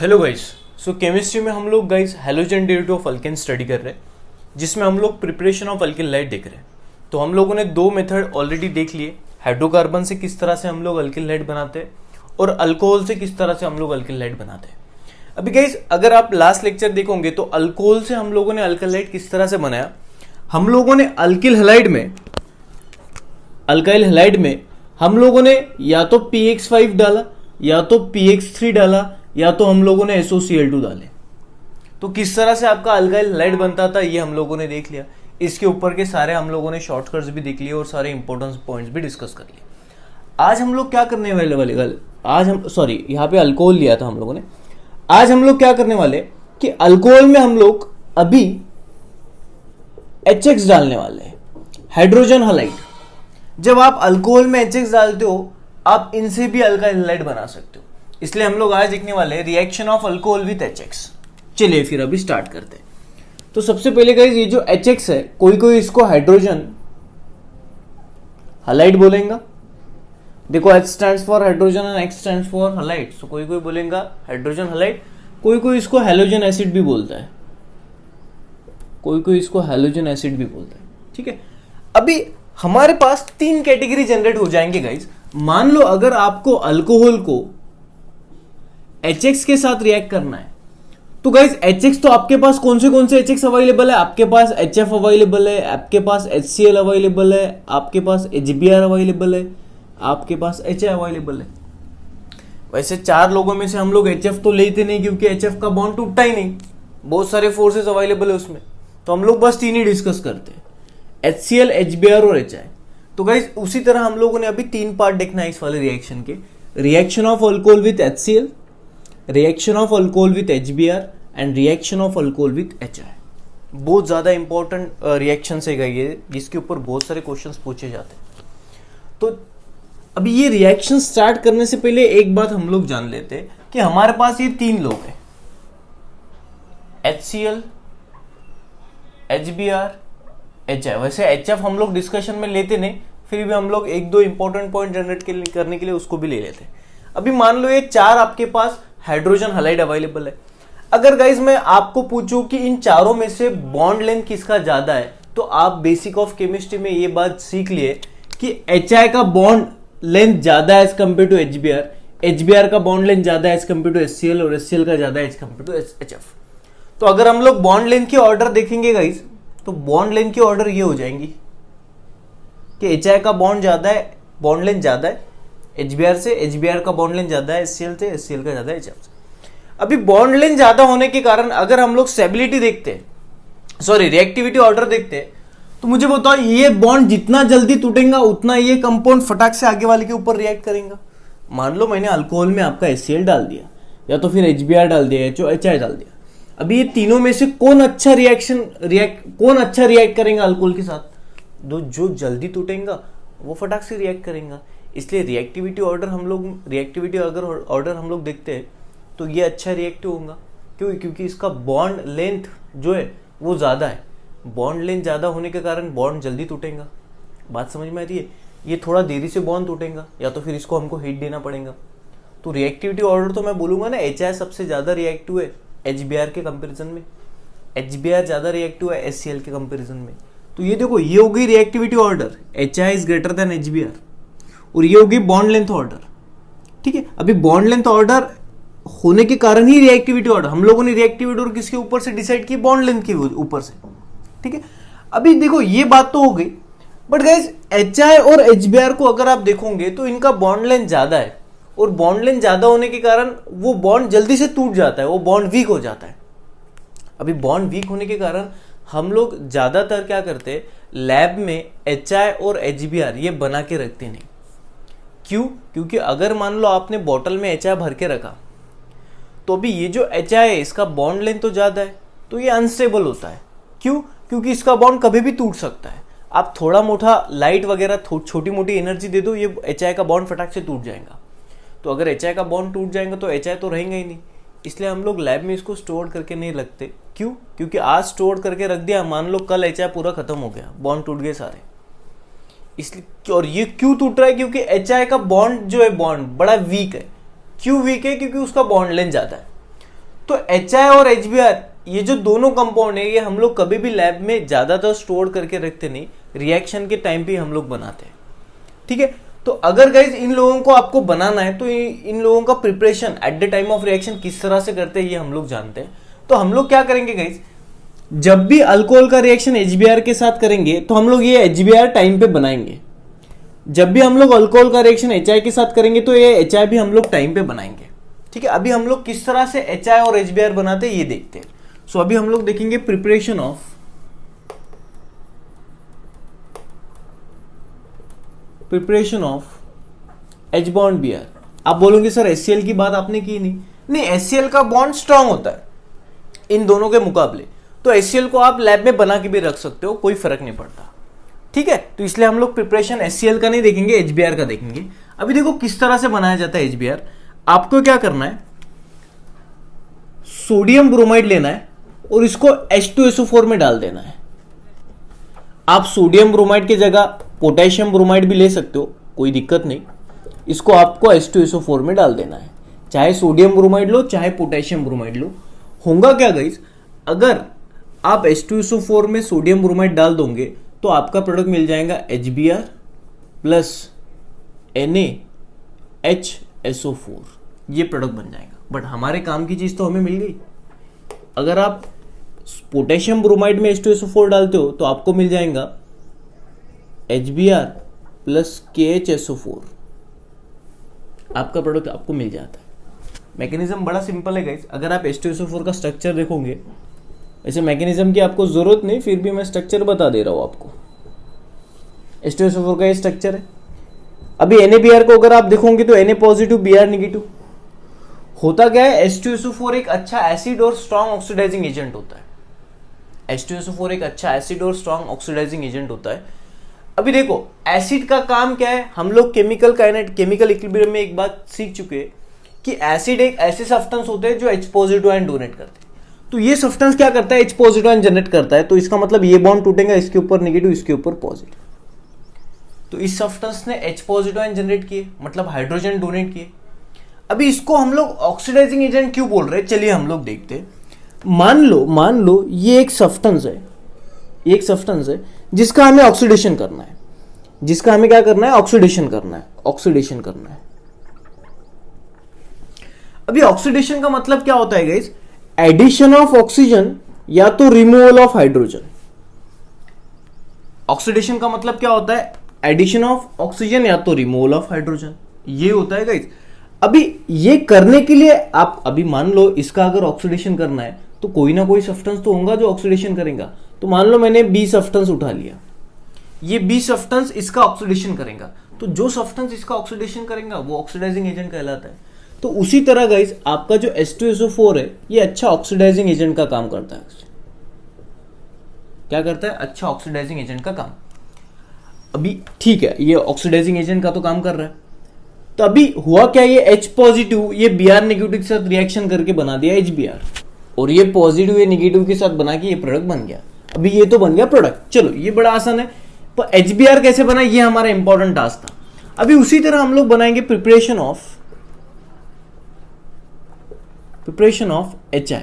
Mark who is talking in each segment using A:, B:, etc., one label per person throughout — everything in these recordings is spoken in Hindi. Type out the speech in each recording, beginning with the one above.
A: Hello guys. सो केमिस्ट्री में हम लोग guys halogen derivative of alkane study कर रहे हैं, जिसमें हम लोग प्रिपरेशन ऑफ अल्किल लाइट देख रहे हैं। तो हम लोगों ने दो मेथड ऑलरेडी देख लिए, हाइड्रोकार्बन से किस तरह से हम लोग अल्किल लाइट बनाते हैं और अल्कोहल से किस तरह से हम लोग अल्किल लाइट बनाते हैं। अभी गाइस अगर आप लास्ट लेक्चर देखोगे तो अल्कोहल से हम लोगों ने अल्किल लाइट किस तरह से बनाया। हम लोगों ने अल्किल हैलाइड में हम लोगों ने या तो PX5 डाला, या तो PX3 डाला, या तो हम लोगों ने SOCl2 डाले। तो किस तरह से आपका अल्काइल हैलाइड बनता था ये हम लोगों ने देख लिया। इसके ऊपर के सारे हम लोगों ने शॉर्टकट्स भी देख लिए और सारे इंपॉर्टेंट पॉइंट्स भी डिस्कस कर लिए। आज हम लोग क्या करने वाले यहाँ पे अल्कोहल लिया था हम लोगों ने। आज हम लोग क्या करने वाले कि अल्कोहल में हम लोग अभी HX डालने वाले हैं, हाइड्रोजन हैलाइड। जब आप अल्कोहल में HX डालते हो आप इनसे भी अल्काइल हैलाइड बना सकते हो, इसलिए हम लोग आज देखने वाले हैं reaction of alcohol with HX। चलिए फिर अभी स्टार्ट करते हैं। तो सबसे पहले गाइस ये जो HX है, कोई इसको हाइड्रोजन हैलाइड बोलेगा। देखो H stands for hydrogen and X stands for halide. So कोई बोलेगा हाइड्रोजन हैलाइड, कोई इसको हैलोजन एसिड भी बोलता है, कोई इसको हैलोजन एसिड भी बोलता है। ठीक है, अभी हमारे पास तीन कैटेगरी जनरेट हो जाएंगे गाइस। मान लो अगर आपको अल्कोहल को HX के साथ रिएक्ट करना है तो गाइस HX तो आपके पास कौन से HX अवेलेबल है। आपके पास HF अवेलेबल है, आपके पास HCl अवेलेबल है, आपके पास HBr अवेलेबल है, आपके पास HI अवेलेबल है। वैसे चार लोगों में से हम लोग HF तो लेते नहीं क्योंकि HF का बॉन्ड टूटता ही नहीं, बहुत सारे फोर्सेस अवेलेबल है उसमें। तो हम लोग बस तीन ही डिस्कस करते हैं, HCl, HBr और HI। तो गाइस उसी तरह हम लोगों ने अभी तीन पार्ट देखना है इस वाले रिएक्शन के। Reaction of alcohol with HCl, reaction of alcohol with HBr and reaction of alcohol with HI। बहुत ज्यादा इंपॉर्टेंट रिएक्शन है ये, जिसके ऊपर बहुत सारे क्वेश्चंस पूछे जाते हैं। तो अभी ये रिएक्शन स्टार्ट करने से पहले एक बात हम लोग जान लेते हैं कि हमारे पास ये तीन लोग हैं, HCl, HBr, HI। वैसे HF हम लोग डिस्कशन में लेते नहीं, फिर भी हम लोग एक दो इंपॉर्टेंट पॉइंट जनरेट करने के लिए उसको भी ले लेते हैं। अभी मान लो ये चार आपके पास हाइड्रोजन हैलाइड अवेलेबल है। अगर गाइज मैं आपको पूछूं कि इन चारों में से बॉन्ड लेंथ किसका ज्यादा है, तो आप बेसिक ऑफ केमिस्ट्री में ये बात सीख लिए कि HI का बॉन्ड लेंथ ज्यादा है as compare to HBr, HBr का बॉन्ड लेंथ ज्यादा है एज कंपेयर टू HCl और HCl का ज्यादा है एज कंपेयर टू HF। तो अगर हम लोग बॉन्ड लेंथ की ऑर्डर देखेंगे गाइज, तो बॉन्ड लेंथ की ऑर्डर ये हो जाएंगी कि HI का बॉन्ड लेंथ ज्यादा है HBr से, HBr का बॉन्ड लेंथ ज्यादा है HCl से, HCl का ज्यादा है HF से। अभी बॉन्ड लेंथ ज्यादा होने के कारण अगर हम लोग स्टेबिलिटी देखते हैं, रिएक्टिविटी ऑर्डर देखते हैं, तो मुझे बताओ ये बॉन्ड जितना जल्दी टूटेगा उतना ये कंपाउंड फटाक से आगे वाले के ऊपर रिएक्ट करेगा। मान लो मैंने अल्कोहल में आपका HCl डाल दिया या तो फिर HBr डाल दिया या HI डाल दिया। अभी ये तीनों में से कौन अच्छा रिएक्ट करेगा अल्कोहल के साथ? जो जल्दी टूटेगा वो फटाक से रिएक्ट करेगा। इसलिए रिएक्टिविटी ऑर्डर हम लोग देखते हैं तो ये अच्छा रिएक्टिव होगा। क्योंकि इसका बॉन्ड लेंथ जो है वो ज्यादा है। बॉन्ड लेंथ ज्यादा होने के कारण बॉन्ड जल्दी टूटेगा। बात समझ में आती है? ये थोड़ा देरी से बॉन्ड टूटेगा या तो फिर इसको हमको हीट देना पड़ेगा। तो रिएक्टिविटी ऑर्डर तो मैं बोलूंगा ना, HI सबसे ज्यादा रिएक्टिव है HBr के कंपैरिजन में, HBr ज्यादा रिएक्टिव है HCl के कंपैरिजन में। तो ये देखो, ये हो गई reactivity order, HI is greater than HBr, और ये हो गई बॉन्ड लेंथ ऑर्डर। ठीक है, अभी बॉन्ड लेंथ ऑर्डर होने के कारण ही रिएक्टिविटी ऑर्डर हम लोगों ने रिएक्टिविटी ऑर्डर किसके ऊपर से डिसाइड की? बॉन्ड लेंथ के ऊपर से। ठीक है, अभी देखो ये बात तो हो गई, बट गाइस HI और HBr को अगर आप देखोगे तो इनका बॉन्ड लेंथ ज्यादा है, और बॉन्ड लेंथ ज्यादा होने के कारण वो बॉन्ड जल्दी से टूट जाता है, वो बॉन्ड वीक हो जाता है। अभी बॉन्ड वीक होने के कारण हम लोग ज्यादातर क्या करते हैं, लैब में HI और HBr ये बना के रखते नहीं। क्यों? क्योंकि अगर मान लो आपने बॉटल में HI भर के रखा तो अभी ये जो HI है इसका बॉन्ड लेंथ तो ज्यादा है, तो ये अनस्टेबल होता है। क्यों? क्योंकि इसका बॉन्ड कभी भी टूट सकता है। आप थोड़ा मोटा लाइट वगैरह छोटी मोटी एनर्जी दे दो, ये HI का बॉन्ड फटाक से टूट जाएगा। तो अगर HI का बॉन्ड टूट जाएगा तो HI तो रहेगा ही नहीं। इसलिए हम लोग लैब में इसको स्टोर करके नहीं रखते। क्यों? क्योंकि आज स्टोर करके रख दिया, मान लो कल HI पूरा खत्म हो गया, बॉन्ड टूट गए सारे। इसलिए, और ये क्यों टूट रहा है? क्योंकि HI का बॉन्ड जो है बॉन्ड बड़ा वीक है। क्यों वीक है? क्योंकि उसका बॉन्ड लेंथ ज्यादा है। तो HI और HBr ये जो दोनों कंपाउंड है, ये हम लोग कभी भी लैब में ज्यादातर स्टोर करके रखते नहीं, रिएक्शन के टाइम पे हम लोग बनाते हैं, ठीक है। तो अगर गाइज इन लोगों को आपको बनाना है तो इन लोगों का preparation at the time of reaction किस तरह से करते हैं ये हम लोग जानते हैं। तो हम लोग क्या करेंगे गाइज, जब भी अल्कोहल का रिएक्शन HBr के साथ करेंगे तो हम लोग ये HBr टाइम पे बनाएंगे। जब भी हम लोग अल्कोहल का रिएक्शन HI के साथ करेंगे तो ये HI भी हम लोग टाइम पे बनाएंगे, ठीक है। अभी हम लोग किस तरह से HI और HBr बनाते हैं ये देखते हैं। सो अभी हम लोग देखेंगे preparation of H bond Br। आप बोलोगे सर HCl की बात आपने की नहीं, HCl का बॉन्ड स्ट्रांग होता है इन दोनों के मुकाबले, तो HCl को आप लैब में बना के भी रख सकते हो, कोई फर्क नहीं पड़ता, ठीक है। तो इसलिए हम लोग प्रिपरेशन HCl का नहीं देखेंगे, HBr का देखेंगे। अभी देखो किस तरह से बनाया जाता है HBr। आपको क्या करना है, सोडियम ब्रोमाइड लेना है और इसको H2SO4 में डाल देना है। आप सोडियम ब्रोमाइड की जगह पोटेशियम ब्रोमाइड भी ले सकते हो, कोई दिक्कत नहीं। इसको आपको H2SO4 में डाल देना है, चाहे सोडियम ब्रोमाइड लो चाहे पोटेशियम ब्रोमाइड लो। होगा क्या गाइस, अगर आप H2SO4 में सोडियम ब्रोमाइड डाल दोगे तो आपका प्रोडक्ट मिल जाएगा HBr प्लस NaHSO4, ये प्रोडक्ट बन जाएगा। बट हमारे काम की चीज तो हमें मिल गई। अगर आप पोटेशियम ब्रोमाइड में H2SO4 डालते हो तो आपको मिल जाएगा HBr प्लस KHSO4, आपका प्रोडक्ट आपको मिल जाता है। मैकेनिज्म बड़ा सिंपल है गाइस। अगर आप H2SO4 का स्ट्रक्चर देखोगे, ऐसे मैकेनिज्म की आपको जरूरत नहीं, फिर भी मैं स्ट्रक्चर बता दे रहा हूं आपको। H2SO4 का ये स्ट्रक्चर है। अभी NaBr को अगर आप देखोगे तो Na पॉजिटिव Br नेगेटिव। होता क्या है, H2SO4 एक अच्छा एसिड और स्ट्रॉन्ग ऑक्सीडाइजिंग एजेंट होता है। H2SO4 एक अच्छा एसिड और स्ट्रॉन्ग ऑक्सीडाइजिंग एजेंट होता है। अभी देखो एसिड का काम क्या है, हम लोग केमिकल इक्विलिब्रियम में एक बात सीख चुके हैं कि एसिड एक ऐसे सब्सटेंस होते हैं जो H पॉजिटिव आयन डोनेट करते हैं। तो ये सब्सटेंस क्या करता है, H पॉजिटिव आयन जनरेट करता है। तो इसका मतलब ये बॉन्ड टूटेगा, इसके ऊपर नेगेटिव, इसके ऊपर पॉजिटिव। तो इस सब्सटेंस ने H पॉजिटिव आयन जनरेट किए, मतलब हाइड्रोजन डोनेट किए। अभी इसको हम लोग ऑक्सीडाइजिंग एजेंट क्यों बोल रहे हैं, चलिए हम लोग देखते हैं। मान लो ये एक सब्सटेंस है जिसका हमें ऑक्सीडेशन करना है, जिसका हमें क्या करना है, ऑक्सीडेशन करना है। अभी ऑक्सीडेशन का मतलब क्या होता है गाइस, एडिशन ऑफ ऑक्सीजन या तो रिमूवल ऑफ हाइड्रोजन। ऑक्सीडेशन का मतलब क्या होता है, एडिशन ऑफ ऑक्सीजन या तो रिमूवल ऑफ हाइड्रोजन, ये होता है गाइस। अभी ये करने के लिए आप अभी मान लो इसका अगर ऑक्सीडेशन करना है तो कोई ना कोई सब्सटेंस तो होगा जो ऑक्सीडेशन करेगा। तो मान लो मैंने B सब्सटेंस उठा लिया, ये B सब्सटेंस इसका ऑक्सीडेशन करेगा, तो जो सब्सटेंस इसका ऑक्सीडेशन करेगा वो ऑक्सीडाइजिंग एजेंट कहलाता है। तो उसी तरह गाइस आपका जो H2SO4 है ये अच्छा ऑक्सीडाइजिंग एजेंट का काम करता है। क्या करता है, अच्छा ऑक्सीडाइजिंग एजेंट का काम। अभी ठीक है, ये ऑक्सीडाइजिंग एजेंट का तो काम कर रहा है। तो अभी हुआ क्या, ये H पॉजिटिव ये Br नेगेटिव के साथ रिएक्शन करके बना दिया HBr, और ये पॉजिटिव ये नेगेटिव के साथ बना के ये प्रोडक्ट बन गया। अभी ये तो बन गया प्रोडक्ट, चलो ये बड़ा आसान है। पर HBr कैसे बना, ये हमारा इंपॉर्टेंट टास्क था। अभी उसी तरह हम लोग बनाएंगे प्रिपरेशन ऑफ HI,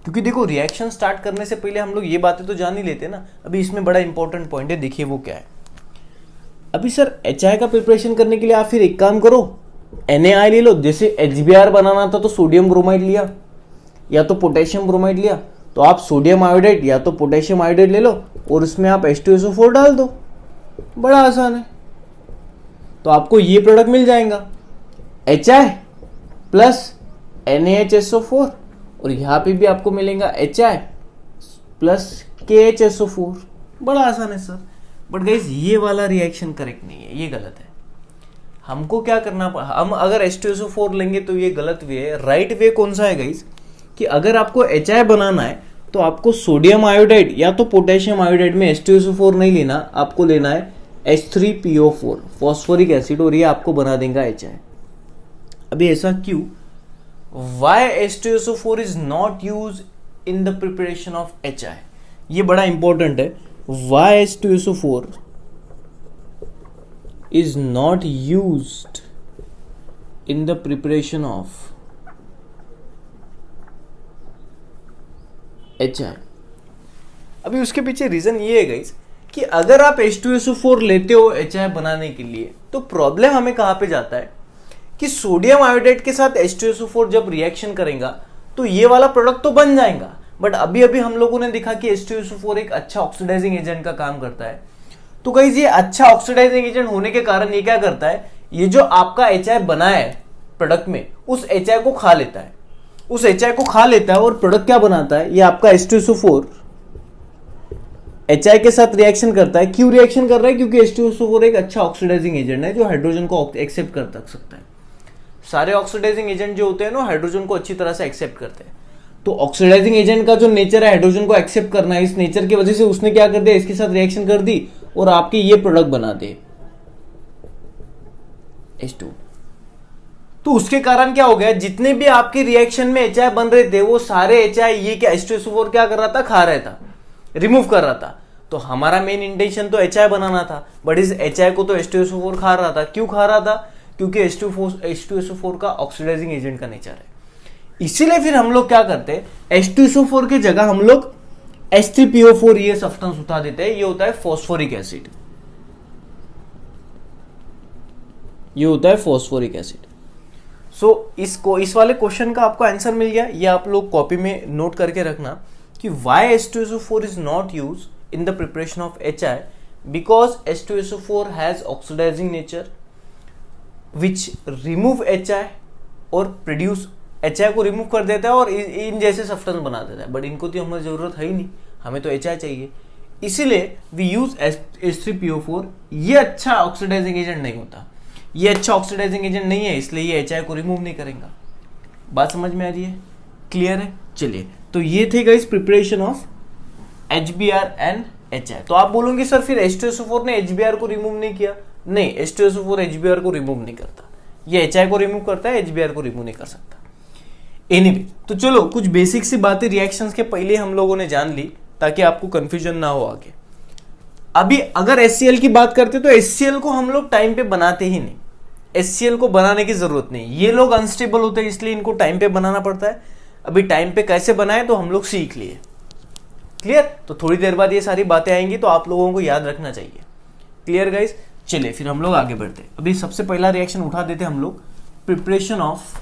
A: क्योंकि देखो रिएक्शन स्टार्ट करने से पहले हम लोग ये बातें तो जान ही लेते ना। अभी इसमें बड़ा इंपॉर्टेंट पॉइंट है, देखिए वो क्या है। अभी सर HI का प्रिपरेशन करने के लिए आप फिर एक काम करो, NaI ले लो। जैसे HBr बनाना था तो सोडियम ब्रोमाइड लिया या तो पोटेशियम ब्रोमाइड लिया, तो आप सोडियम आयोडाइड या तो पोटेशियम आयोडाइड ले लो और उसमें आप H2SO4 डाल दो, बड़ा आसान है। तो आपको ये प्रोडक्ट मिल जाएगा HI प्लस NaHSO4, और यहां पे भी आपको मिलेगा HI प्लस KHSO4, बड़ा आसान है सर। बट गाइस ये वाला रिएक्शन करेक्ट नहीं है, ये गलत है। हमको क्या करना, हम अगर H2SO4 लेंगे तो ये गलत वे है। राइट वे कौन सा है गाइस, कि अगर आपको HI बनाना है तो आपको सोडियम आयोडाइड या तो पोटेशियम आयोडाइड में H2SO4 नहीं लेना, आपको लेना है H3PO4 फॉस्फोरिक एसिड, और ये आपको बना देगा HI। अभी ऐसा क्यों, why H2SO4 is not used in the preparation of HI, ये बड़ा इंपॉर्टेंट है। why H2SO4 is not used in the preparation of HI। अभी उसके पीछे रीजन ये है गाइस कि अगर आप H2SO4 लेते हो HI बनाने के लिए, तो प्रॉब्लम हमें कहां पे जाता है कि सोडियम आयोडाइड के साथ H2SO4 जब रिएक्शन करेगा तो ये वाला प्रोडक्ट तो बन जाएगा, बट अभी अभी हम लोगों ने देखा कि H2SO4 एक अच्छा ऑक्सीडाइजिंग एजेंट का काम करता है। तो गाइस ये अच्छा ऑक्सीडाइजिंग एजेंट होने के कारण ये क्या करता है, ये जो आपका HI बना है प्रोडक्ट में, उस HI को खा लेता है, उस HI को खा लेता है और प्रोडक्ट क्या बनाता है, ये आपका H2SO4 HI के साथ रिएक्शन करता है। क्यों रिएक्शन कर रहा है, क्योंकि H2SO4 एक अच्छा ऑक्सीडाइजिंग एजेंट है जो हाइड्रोजन को एक्सेप्ट कर सकता है। सारे ऑक्सीडाइजिंग एजेंट जो होते हैं ना, हाइड्रोजन को अच्छी तरह से एक्सेप्ट करते हैं। तो ऑक्सीडाइजिंग एजेंट का जो नेचर है हाइड्रोजन को एक्सेप्ट करना है, इस नेचर की वजह से उसने क्या कर दिया, इसके साथ रिएक्शन कर दी और आपके ये प्रोडक्ट बना दे H2। तो उसके कारण क्या हो गया, जितने भी आपके रिएक्शन में HI बन रहे थे वो सारे HI ये क्या H2SO4 क्या कर रहा था, खा रहा था, रिमूव कर रहा था। तो हमारा मेन इंटेंशन तो HI बनाना था, बट इस HI को तो H2SO4 खा रहा था। क्यों खा रहा था, क्योंकि H2SO4 का ऑक्सीडाइजिंग एजेंट का नेचर है। इसीलिए फिर हम लोग क्या करते हैं, H2SO4 की जगह हम लोग H3PO4 ये सब्सटेंस उठा देते हैं। ये होता है फॉस्फोरिक एसिड, ये होता है फॉस्फोरिक एसिड। इस वाले क्वेश्चन का आपको आंसर मिल गया। ये आप लोग कॉपी में नोट करके रखना कि why H2SO4 is not used in the preparation of HI, because H2SO4 has oxidizing nature which remove HI और produce HI को रिमूव कर देता है और इन जैसे सब्सटेंस बना देता है। बट इनको तो हमें जरूरत है ही नहीं, हमें तो HI चाहिए। इसीलिए वी यूज H3PO4। ये अच्छा ऑक्सीडाइजिंग एजेंट नहीं होता, ये अच्छा ऑक्सीडाइजिंग एजेंट नहीं है, इसलिए ये HI को रिमूव नहीं करेगा। बात समझ में आ रही है, क्लियर है? चलिए, तो ये थे guys preparation of HBr and HI। तो आप बोलोगे सर फिर H2SO4 ने HBr को रिमूव नहीं किया। नहीं, H2SO4 HBr को रिमूव नहीं करता, ये HI को रिमूव करता है, HBr को रिमूव नहीं कर सकता। एनीवे, तो चलो कुछ बेसिक सी बातें रिएक्शंस के पहले हम लोगों ने जान ली ताकि आपको कंफ्यूजन ना हो आगे। अभी अगर HCl की बात करते तो HCl को हम लोग टाइम पे बनाते ही नहीं, HCl को बनाने की जरूरत नहीं। ये लोग अनस्टेबल होते हैं इसलिए इनको टाइम पे बनाना पड़ता है। अभी टाइम पे कैसे बनाए तो हम लोग सीख लिए, क्लियर? तो थोड़ी देर बाद ये सारी बातें आएंगी तो आप लोगों को याद रखना चाहिए। Clear guys? चलिए फिर हम लोग आगे बढ़ते। अभी सबसे पहला रिएक्शन उठा देते हम लोग, preparation of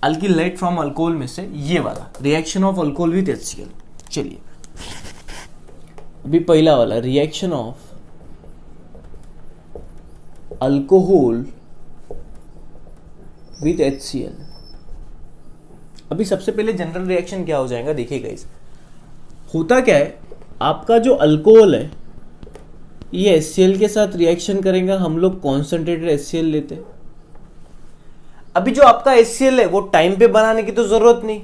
A: alkyl from alcohol में से ये वाला reaction of alcohol with HCl। चलिए अभी पहला वाला reaction of alcohol with HCl। अभी सबसे पहले जनरल रिएक्शन क्या हो जाएगा, देखिए गाइस, होता क्या है, आपका जो अल्कोहल है ये HCl के साथ रिएक्शन करेगा। हम लोग कॉन्सेंट्रेटेड HCl लेते हैं। अभी जो आपका HCl है वो टाइम पे बनाने की तो जरूरत नहीं,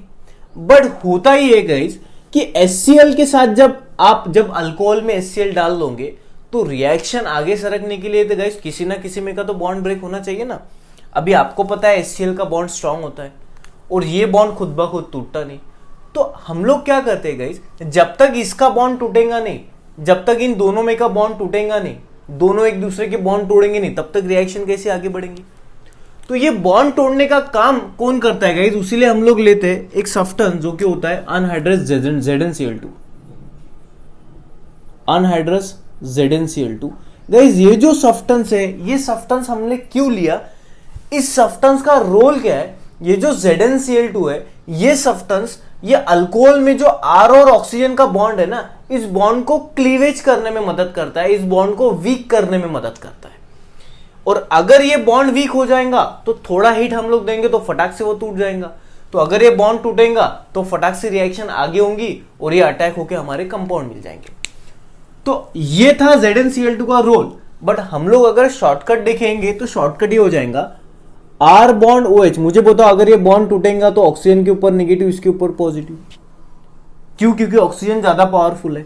A: बट होता ही है गाइस कि HCl के साथ जब अल्कोहल में HCl डाल दोगे तो रिएक्शन आगे सरकने के लिए तो गाइस किसी ना किसी में का तो बॉन्ड ब्रेक होना चाहिए ना। अभी आपको पता है HCl का बॉन्ड स्ट्रांग होता है और ये बॉन्ड खुद ब खुद टूटता नहीं। तो हम लोग क्या करते हैं गाइस, जब तक इसका बॉन्ड टूटेगा नहीं, जब तक इन दोनों में का बॉन्ड टूटेगा नहीं, दोनों एक दूसरे के बॉन्ड तोड़ेंगे नहीं, तब तक रिएक्शन कैसे आगे बढ़ेंगी। तो ये बॉन्ड तोड़ने का काम कौन करता है गाइस, उसीलिए हम लोग लेते हैं एक सब्सटेंस जो कि होता है anhydrous ZnCl2। Anhydrous ZnCl2 guys, ये जो सब्सटेंस है, ये सब्सटेंस हमने क्यों लिया, इस सब्सटेंस का रोल क्या है। ये जो ZnCl2 है, ये सब्सटेंस ये अल्कोहल में जो R और ऑक्सीजन का बॉन्ड है ना, इस बॉन्ड को क्लीवेज करने में मदद करता है, इस बॉन्ड को वीक करने में मदद करता है। और अगर ये बॉन्ड वीक हो जाएगा तो थोड़ा हीट हम लोग देंगे तो फटाक से वो टूट जाएगा। तो अगर ये बॉन्ड टूटेगा तो फटाक से रिएक्शन आगे होंगी और ये अटैक होकर हमारे कंपाउंड मिल जाएंगे। तो ये था ZnCl2 का रोल। बट हम लोग अगर शॉर्टकट देखेंगे तो शॉर्टकट ये हो जाएगा R बॉन्ड OH। मुझे बताओ, अगर ये बॉन्ड टूटेगा तो ऑक्सीजन के ऊपर नेगेटिव, इसके ऊपर पॉजिटिव। क्यों? क्योंकि ऑक्सीजन ज्यादा पावरफुल है।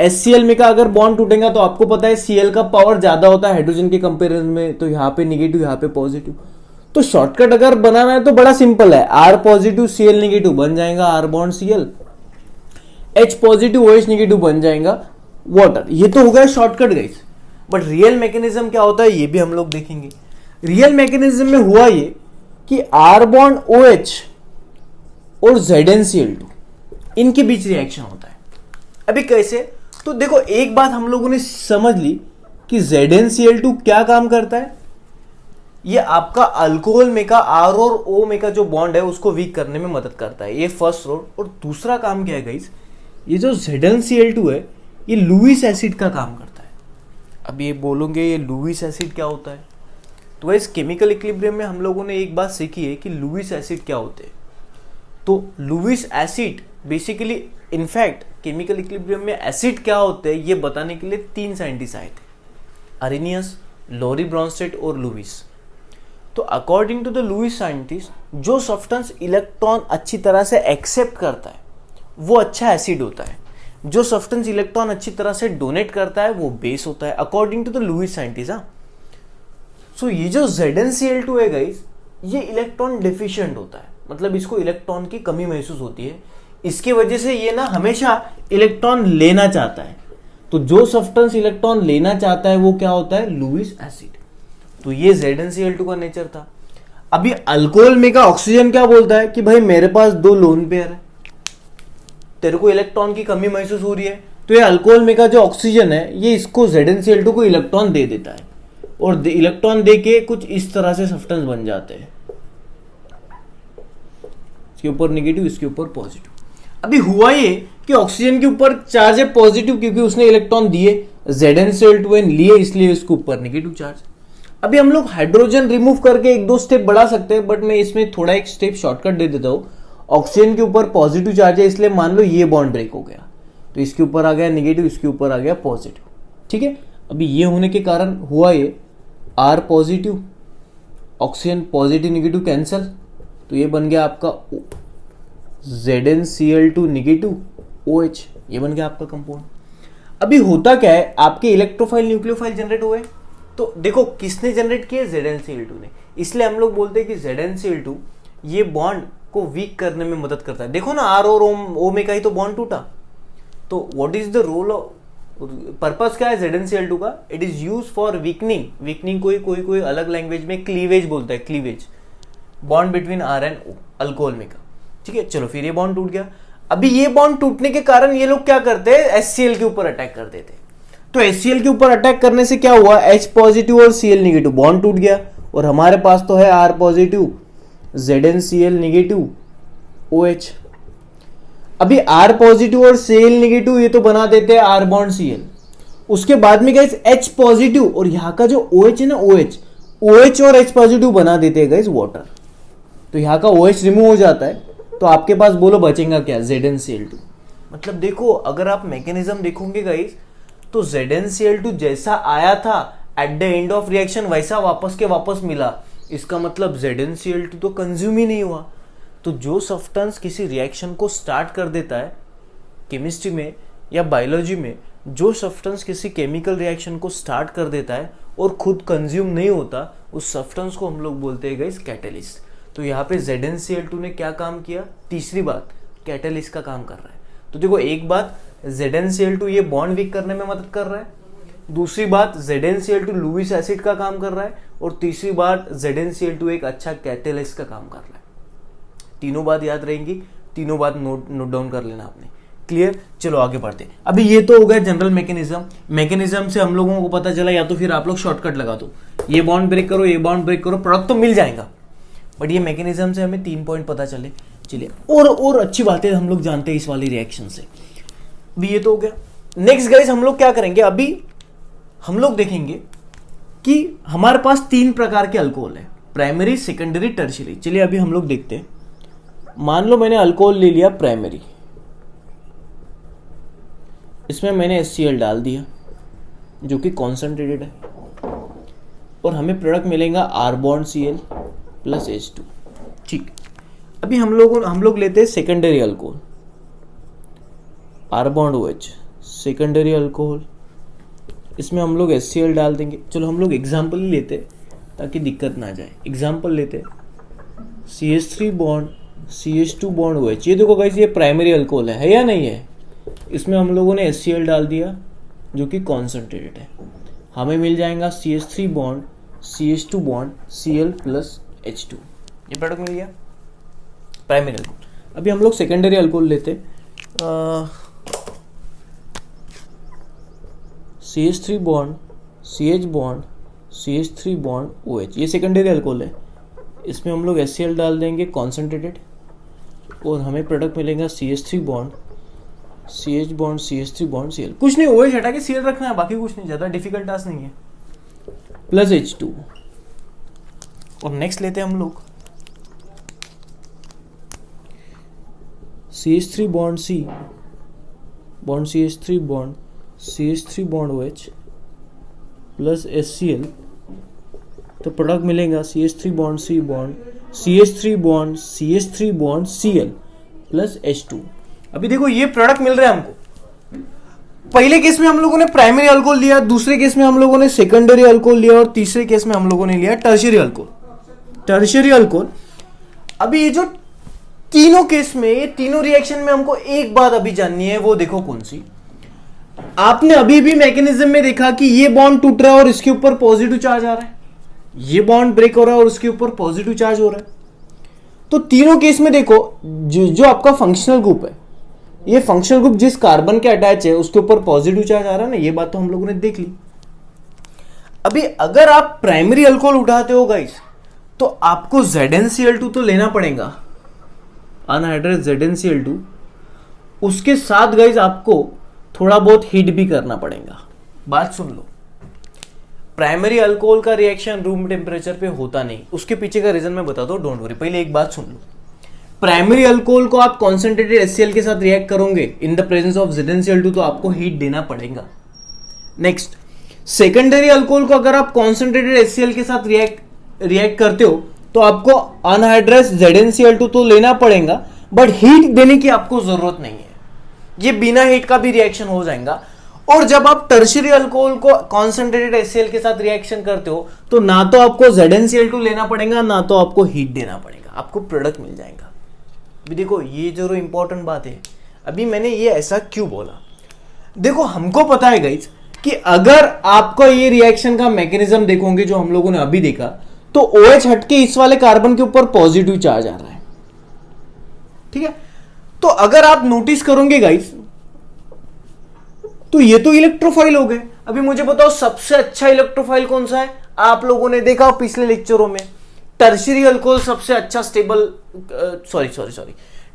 A: HCl में का अगर बॉन्ड टूटेगा तो आपको पता है Cl का पावर ज्यादा होता है हाइड्रोजन के कंपेरिजन में, तो यहाँ पे नेगेटिव, यहाँ पे पॉजिटिव। तो शॉर्टकट अगर बनाना है तो बड़ा सिंपल है, R पॉजिटिव Cl नेगेटिव बन जाएगा R bond Cl, H positive OH negative बन जाएगा वाटर। ये तो हो गया shortcut guys. But real mechanism क्या होता है ये भी हम लोग देखेंगे। रियल मैकेनिज्म में हुआ ये कि R बॉन्ड OH और ZnCl2 इनके बीच रिएक्शन होता है। अभी कैसे, तो देखो एक बात हम लोगों ने समझ ली कि ZnCl2 क्या काम करता है, ये आपका अल्कोहल में का R और O में का जो बॉन्ड है उसको वीक करने में मदद करता है, ये फर्स्ट रोल। और दूसरा काम क्या है गाइस, ये जो ZnCl2 है ये लुईस एसिड का काम करता है। अब ये बोलोगे ये लुईस एसिड क्या होता है, तो इस केमिकल इक्विलिब्रियम में हम लोगों ने एक बात सीखी है कि लुईस एसिड क्या होते हैं। तो Lewis acid basically, in fact chemical equilibrium में एसिड क्या होते हैं ये बताने के लिए 3 साइंटिस्ट आए थे, अरेनियस, लॉरी ब्रॉन्स्टेड और लुईस। तो according to the Lewis scientist, जो सब्सटेंस इलेक्ट्रॉन अच्छी तरह से एक्सेप्ट करता है वो अच्छा एसिड होता है, जो सब्सटेंस इलेक्ट्रॉन अच्छी तरह से डोनेट करता है वो बेस होता है, according to the Lewis scientist. So ये जो ZnCl2 है गाइस, ये इलेक्ट्रॉन डेफिशिएंट होता है, मतलब इसको इलेक्ट्रॉन की कमी महसूस होती है। इसकी वजह से ये ना हमेशा इलेक्ट्रॉन लेना चाहता है। तो जो सब्सटेंस इलेक्ट्रॉन लेना चाहता है वो क्या होता है, लुईस एसिड। तो ये ZnCl2 का नेचर था। अभी अल्कोहल में का ऑक्सीजन क्या बोलता है कि भाई मेरे पास 2 लोन पेयर है, तेरे को इलेक्ट्रॉन की कमी महसूस हो रही है, तो ये अल्कोहल में का जो ऑक्सीजन है ये इसको ZnCl2 को इलेक्ट्रॉन दे देता है, और इलेक्ट्रॉन दे के कुछ इस तरह से सब्सटेंस बन जाते हैं, इसके ऊपर नेगेटिव, इसके ऊपर पॉजिटिव। अभी हुआ ये कि ऑक्सीजन के ऊपर चार्ज है पॉजिटिव, क्योंकि उसने इलेक्ट्रॉन दिए, ZnCl2 लिए, इसलिए इसके ऊपर नेगेटिव चार्ज। अभी हम लोग हाइड्रोजन रिमूव करके 1-2 स्टेप बढ़ा सकते हैं, बट मैं इसमें थोड़ा एक स्टेप शॉर्टकट दे देता हूं। ऑक्सीजन के ऊपर पॉजिटिव चार्ज है, इसलिए मान लो ये बॉन्ड ब्रेक हो गया, तो इसके ऊपर आ गया नेगेटिव, इसके ऊपर आ गया पॉजिटिव, ठीक है। अभी ये होने के कारण हुआ ये R positive, oxygen positive negative cancel, तो ये बन गया आपका ZnCl2 नेगेटिव OH, ये बन गया आपका कंपाउंड। अभी होता क्या है, आपके इलेक्ट्रोफाइल न्यूक्लियोफाइल जनरेट हुए, तो देखो किसने जनरेट किए, ZnCl2 ने। इसलिए हम लोग बोलते हैं कि ZnCl2 ये बॉन्ड को वीक करने में मदद करता है। देखो ना R और O में का ही तो बॉन्ड टूटा, तो what is the role of, purpose क्या है ZnCl2 का, it is use for weakening कोई अलग लैंग्वेज में क्लीवेज बोलता है, cleavage, bond between R and O, alcohol में का, ठीक है। चलो फिर ये बॉन्ड टूट गया। अभी ये बॉन्ड टूटने के कारण ये लोग क्या करते हैं, HCl के ऊपर अटैक कर देते हैं। तो HCl के ऊपर अटैक करने से क्या हुआ, H पॉजिटिव और Cl नेगेटिव, बॉन्ड टूट गया, और हमारे पास तो है R positive, ZnCl negative OH। अभी R पॉजिटिव और Cl नेगेटिव ये तो बना देते हैं R बॉन्ड Cl। उसके बाद में गाइस H पॉजिटिव और यहाँ का जो OH है ना, OH और H पॉजिटिव बना देते हैं गाइस वाटर, तो यहाँ का OH रिमूव हो जाता है, तो आपके पास बोलो बचेगा क्या, ZnCl2। मतलब देखो अगर आप मैकेनिज्म देखोगे गाइस, तो ZnCl2 जैसा आया था at the end of reaction वैसा वापस के वापस मिला। इसका मतलब ZnCl2 तो कंज्यूम ही नहीं हुआ। तो जो सब्सटेंस किसी रिएक्शन को स्टार्ट कर देता है केमिस्ट्री में या बायोलॉजी में, जो सब्सटेंस किसी केमिकल रिएक्शन को स्टार्ट कर देता है और खुद कंज्यूम नहीं होता, उस सब्सटेंस को हम लोग बोलते हैं गाइस कैटलिस्ट। तो यहाँ पे ZnCl2 ने क्या काम किया, तीसरी बात, कैटलिस्ट का काम कर रहा है। तो देखो एक बात, ZnCl2 ये बॉन्ड वीक करने में मदद कर रहा है, दूसरी बात ZnCl2 लुईस एसिड का काम कर रहा है, और तीसरी बात ZnCl2 एक अच्छा कैटलिस्ट का काम कर रहा है। तीनों बात याद रहेंगी, तीनों बात नोट डाउन कर लेना आपने, क्लियर। चलो आगे बढ़ते। अभी ये तो हो गया जनरल मैकेनिज्म से हम लोगों को पता चला, या तो फिर आप लोग शॉर्टकट लगा दो, ये बॉन्ड ब्रेक करो, ये बॉन्ड ब्रेक करो, प्रोडक्ट तो मिल जाएगा। बट ये मैकेनिज्म से हमें 3 पॉइंट पता चले। चलिए और अच्छी बातें हम लोग जानते हैं इस वाली रिएक्शन से। अभी ये तो हो गया। नेक्स्ट गाइस हम लोग क्या करेंगे, अभी हम लोग देखेंगे कि हमारे पास 3 प्रकार के अल्कोहल है, प्राइमरी, सेकेंडरी, टर्शियरी। चलिए अभी हम लोग देखते हैं। मान लो मैंने अल्कोहल ले लिया प्राइमरी, इसमें मैंने HCl डाल दिया जो कि कॉन्सेंट्रेटेड है, और हमें प्रोडक्ट मिलेगा R bond Cl plus H2, ठीक। अभी हम लोग लेते हैं secondary alcohol, R bond OH, secondary alcohol, इसमें हम लोग HCl डाल देंगे। चलो हम लोग एग्जाम्पल ही लेते ताकि दिक्कत ना जाए। एग्जाम्पल लेते CH3 bond CH2 bond OH। ये देखो गाइस ये प्राइमरी अल्कोहल है या नहीं है, इसमें हम लोगों ने HCl डाल दिया जो कि कॉन्सेंट्रेटेड है, हमें मिल जाएगा CH3 bond CH2 bond Cl plus H2, ये प्रोडक्ट मिल गया प्राइमरी अल्कोहल। अभी हम लोग सेकेंडरी अल्कोहल लेते, CH3 bond CH bond CH3 bond OH, ये सेकेंडरी अल्कोहल है। इसमें हम लोग HCl डाल देंगे कॉन्सेंट्रेटेड और हमें प्रोडक्ट मिलेगा CH3 bond CH bond CH3 bond Cl। कुछ नहीं, OH हटा के Cl रखना है, बाकी कुछ नहीं, ज़्यादा डिफिकल्ट टास्क नहीं है। प्लस H2 और नेक्स्ट लेते हैं हम लोग CH3 bond C bond CH3 bond CH3 bond OH plus HCl, तो प्रोडक्ट मिलेगा CH3 bond C bond CH3 bond CH3 bond Cl plus H2। अभी देखो ये प्रोडक्ट मिल रहा है हमको। पहले केस में हम लोगों ने प्राइमरी अल्कोहल लिया, दूसरे केस में हम लोगों ने सेकेंडरी अल्कोहल लिया और तीसरे केस में हम लोगों ने लिया टर्शियरी अल्कोहल। टर्शियरी अल्कोहल, अभी ये जो तीनों केस में, ये तीनों रिएक्शन में हमको एक बात अभी जाननी है, वो देखो कौन सी। आपने अभी भी मैकेनिज्म में देखा कि ये बॉन्ड टूट रहा है और इसके ऊपर पॉजिटिव चार्ज आ रहा है, ये बॉन्ड ब्रेक हो रहा है और उसके ऊपर पॉजिटिव चार्ज हो रहा है। तो तीनों केस में देखो जो आपका फंक्शनल ग्रुप है, ये फंक्शनल ग्रुप जिस कार्बन के अटैच है उसके ऊपर पॉजिटिव चार्ज आ रहा है ना, ये बात तो हम लोगों ने देख ली। अभी अगर आप प्राइमरी अल्कोहल उठाते हो गाइस, तो आपको ZnCl2 तो लेना पड़ेगा, अनहाइड्रेट ZnCl2। उसके साथ गाइस आपको थोड़ा बहुत हीट भी करना पड़ेगा। बात सुन लो, प्राइमरी अल्कोहल का रिएक्शन रूम टेम्परेचर पे होता नहीं, उसके पीछे का रीजन मैं बता दो, डोंट वरी। पहले एक बात सुन लो, प्राइमरी अल्कोहल को आप कॉन्सेंट्रेटेड HCl के साथ रिएक्ट करोगे in the presence of ZnCl2, तो आपको हीट देना पड़ेगा। नेक्स्ट, सेकेंडरी अल्कोहल को अगर आप कॉन्सेंट्रेटेड HCl के साथ रिएक्ट करते हो तो आपको अनहाइड्रेट ZnCl2 तो लेना पड़ेगा, बट हीट देने की आपको जरूरत नहीं है, ये बिना हीट का भी रिएक्शन हो जाएगा। और जब आप टर्शियरी अल्कोहल को कॉन्सेंट्रेटेड HCl के साथ रिएक्शन करते हो तो ना तो आपको ZnCl2 लेना पड़ेगा, ना तो आपको हीट देना पड़ेगा, आपको प्रोडक्ट मिल जाएगा। अभी देखो ये जो इंपॉर्टेंट बात है, अभी मैंने ये ऐसा क्यों बोला, देखो हमको पता है गाइस कि अगर आपको ये रिएक्शन का मैकेनिज्म देखोगे जो हम लोगों ने अभी देखा, तो OH हटके इस वाले कार्बन के ऊपर पॉजिटिव चार्ज आ रहा है, ठीक है। तो अगर आप नोटिस करोगे गाइस, तो ये तो इलेक्ट्रोफाइल हो गए। अभी मुझे बताओ सबसे अच्छा इलेक्ट्रोफाइल कौन सा है, आप लोगों ने देखा पिछले लेक्चरों में, टर्शियरी अल्कोहल सबसे अच्छा स्टेबल, सॉरी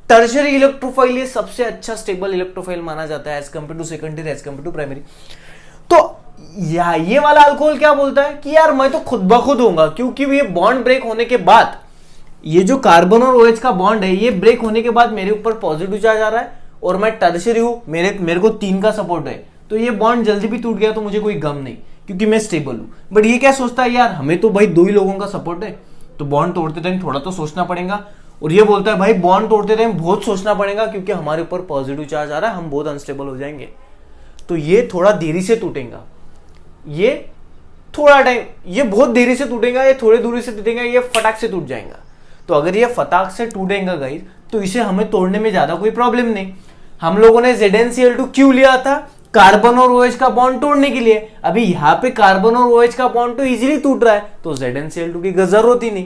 A: टर्शियरी इलेक्ट्रोफाइल ये सबसे अच्छा स्टेबल इलेक्ट्रोफाइल माना जाता है as compare to secondary, as compare to primary. तो ये वाला अल्कोहल क्या बोलता है कि यार मैं तो खुद ब खुद होऊंगा, क्योंकि ये बॉन्ड ब्रेक होने के बाद, ये जो कार्बन और OH का बॉन्ड है, ये ब्रेक होने के बाद मेरे ऊपर पॉजिटिव चार्ज आ रहा है और मैं टर्शियरी हूं, मेरे को 3 का सपोर्ट है, तो ये बॉन्ड जल्दी भी टूट गया तो मुझे कोई गम नहीं, क्योंकि मैं स्टेबल हूं। बट ये क्या सोचता है, यार हमें तो भाई 2 ही लोगों का सपोर्ट है, तो बॉन्ड तोड़ते टाइम थोड़ा तो सोचना पड़ेगा। और ये बोलता है भाई बॉन्ड तोड़ते टाइम बहुत सोचना पड़ेगा, क्योंकि हमारे ऊपर पॉजिटिव चार्ज आ रहा है, हम बहुत अनस्टेबल हो जाएंगे, तो ये थोड़ा देरी से टूटेगा, ये थोड़ा टाइम, ये बहुत देरी से टूटेगा, ये थोड़ी दूरी से टूटेगा, ये फटाक से टूट जाएगा। तो अगर ये फटाक से टूटेगा गाइस, तो इसे हमें तोड़ने में ज्यादा कोई प्रॉब्लम नहीं। हम लोगों ने ZnCl2 क्यों लिया था, कार्बन और OH का बॉन्ड तोड़ने के लिए। अभी यहाँ पे कार्बन और OH का बॉन्ड तो इजीली टूट रहा है, तो ZnCl2 की जरूरत ही नहीं।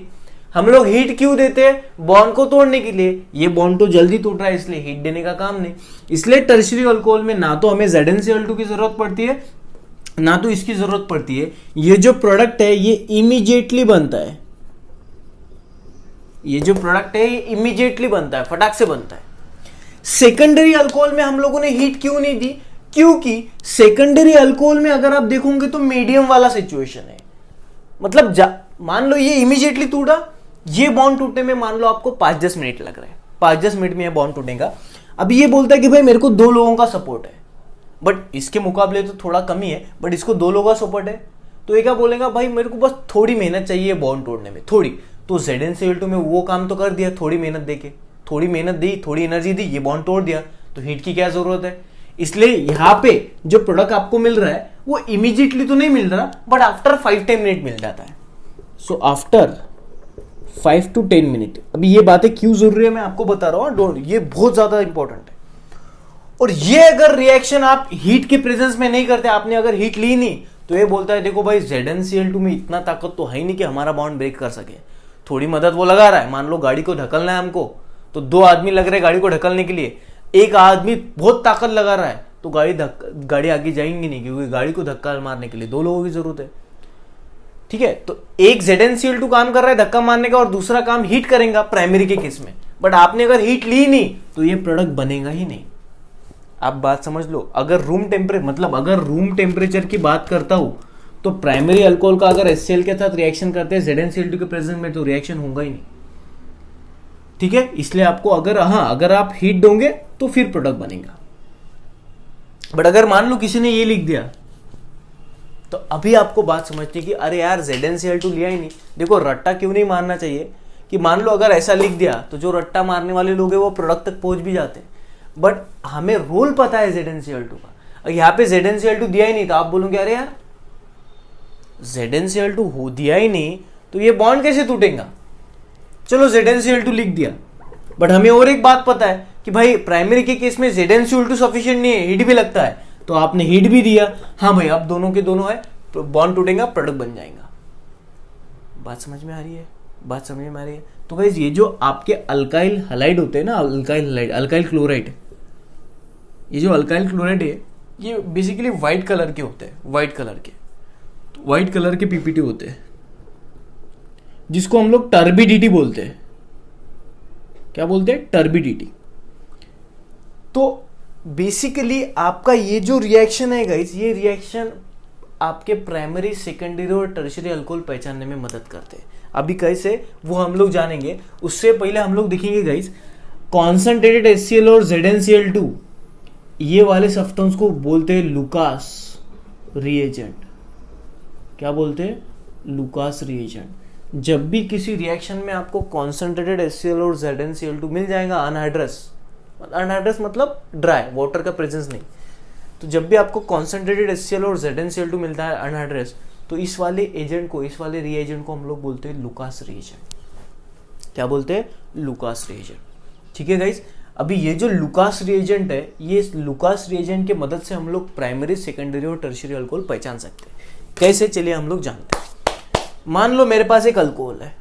A: हम लोग हीट क्यों देते हैं, बॉन्ड को तोड़ने के लिए, ये बॉन्ड तो जल्दी टूट रहा है, इसलिए हीट देने का काम नहीं। इसलिए टर्शियरी अल्कोहल में ना तो हमें ZnCl2 की जरूरत पड़ती है, ना तो इसकी जरूरत पड़ती है। ये जो प्रोडक्ट है ये इमीडिएटली बनता है, ये जो प्रोडक्ट है ये इमीडिएटली बनता है, फटाक से बनता है। सेकेंडरी अल्कोहल में हम लोगों ने हीट क्यों नहीं दी, क्योंकि सेकेंडरी अल्कोहल में अगर आप देखोगे तो मीडियम वाला सिचुएशन है, मतलब मान लो ये इमीडिएटली टूटा, ये बॉन्ड टूटने में मान लो आपको 5-10 मिनट लग रहा है, 5-10 मिनट में ये बॉन्ड टूटेगा। अभी ये बोलता है कि भाई मेरे को 2 लोगों का सपोर्ट है, बट इसके मुकाबले तो थोड़ा कम ही है, बट इसको 2 लोगों का सपोर्ट है, तो ये क्या बोलेगा, भाई मेरे को बस थोड़ी मेहनत चाहिए बॉन्ड तोड़ने में, थोड़ी। तो ZnCl2 में वो काम तो कर दिया, थोड़ी मेहनत देके, थोड़ी मेहनत दी, थोड़ी एनर्जी दी, ये बॉन्ड तोड़ दिया, तो हीट की क्या जरूरत है। इसलिए यहाँ पे जो प्रोडक्ट आपको मिल रहा है वो इमीडिएटली तो नहीं मिल रहा, बट आफ्टर 5-10 मिनट मिल जाता है। So after 5 to 10 minute. अभी ये बातें क्यों जरूरी है मैं आपको बता रहा हूँ, ये बहुत ज्यादा इंपॉर्टेंट है। और ये अगर रिएक्शन आप हीट के प्रेजेंस में नहीं करते, आपने अगर हीट ली नहीं, तो ये बोलता है देखो भाई ZnCl2 में इतना ताकत तो है ही नहीं कि हमारा बॉन्ड ब्रेक कर सके, थोड़ी मदद वो लगा रहा है। मान लो गाड़ी को ढकलना है हमको, तो 2 आदमी लग रहे गाड़ी को ढकलने के लिए, एक आदमी बहुत ताकत लगा रहा है तो गाड़ी आगे जाएंगी नहीं, क्योंकि गाड़ी को धक्का मारने के लिए दो लोगों की जरूरत है। ठीक है, तो एक ZnCl2 काम कर रहा है धक्का मारने का और दूसरा काम हीट करेगा प्राइमरी के केस में, बट आपने अगर हीट ली नहीं तो ये प्रोडक्ट बनेगा ही नहीं। आप बात समझ लो, अगर रूम टेम्परेचर की बात करता हूं तो प्राइमरी अल्कोहल का अगर HCl के साथ रिएक्शन करते हैं ZnCl2 के प्रेजेंस में तो रिएक्शन होगा ही नहीं। ठीक है, इसलिए आपको अगर आप हीट दोगे तो फिर प्रोडक्ट बनेगा। बट अगर मान लो किसी ने ये लिख दिया तो अभी आपको बात समझनी कि अरे यार ZnCl2 लिया ही नहीं। देखो रट्टा क्यों नहीं मारना चाहिए कि मान लो अगर ऐसा लिख दिया तो जो रट्टा मारने वाले लोग हैं वो प्रोडक्ट तक पहुंच भी जाते हैं, बट हमें रोल पता है ZnCl2 का। यहाँ पे ZnCl2 दिया ही नहीं तो आप बोलोगे अरे यार ZnCl2 हो दिया ही नहीं तो ये बॉन्ड कैसे टूटेगा। चलो ZnCl2 लिख दिया, बट हमें और एक बात पता है कि भाई प्राइमरी के केस में ZnCl2 सफिशिएंट नहीं है, हीट भी लगता है, तो आपने हीट भी दिया। हाँ भाई अब दोनों के दोनों है तो बॉन्ड टूटेगा, प्रोडक्ट बन जाएगा। बात समझ में आ रही है? तो गाइस ये जो आपके अल्काइल हलाइड होते हैं ना, अल्काइल क्लोराइड, ये जो अल्काइल क्लोराइड है ये बेसिकली व्हाइट कलर के होते हैं, व्हाइट कलर के पीपीटी होते हैं, जिसको हम लोग टर्बिडिटी बोलते हैं। क्या बोलते हैं? टर्बिडिटी। तो बेसिकली आपका ये जो रिएक्शन है गाइस, ये रिएक्शन आपके प्राइमरी, सेकेंडरी और टर्शियरी अल्कोहल पहचानने में मदद करते हैं। अभी कैसे वो हम लोग जानेंगे, उससे पहले हम लोग देखेंगे गाइस कॉन्सेंट्रेटेड HCl और ZnCl2 ये वाले सब्सटेंस को बोलते हैं लुकास रिएजेंट। क्या बोलते हैं? Lucas reagent. जब भी किसी रिएक्शन में आपको कॉन्सेंट्रेटेड HCl और ZnCl2 मिल जाएगा अनहाइड्रस मतलब ड्राई, वाटर का प्रेजेंस नहीं, तो जब भी आपको कॉन्सेंट्रेटेड HCl और ZnCl2 मिलता है अनहाइड्रस, तो इस वाले रिएजेंट को हम लोग बोलते हैं लुकास रिएजेंट। क्या बोलते हैं? Lucas reagent. ठीक है गाइस, अभी ये जो लुकास रिएजेंट है, ये लुकास रिएजेंट की मदद से हम लोग प्राइमरी, सेकेंडरी और टर्शियरी अल्कोहल पहचान सकते हैं। कैसे? चलिए हम लोग जानते हैं। मान लो मेरे पास एक अल्कोहल है,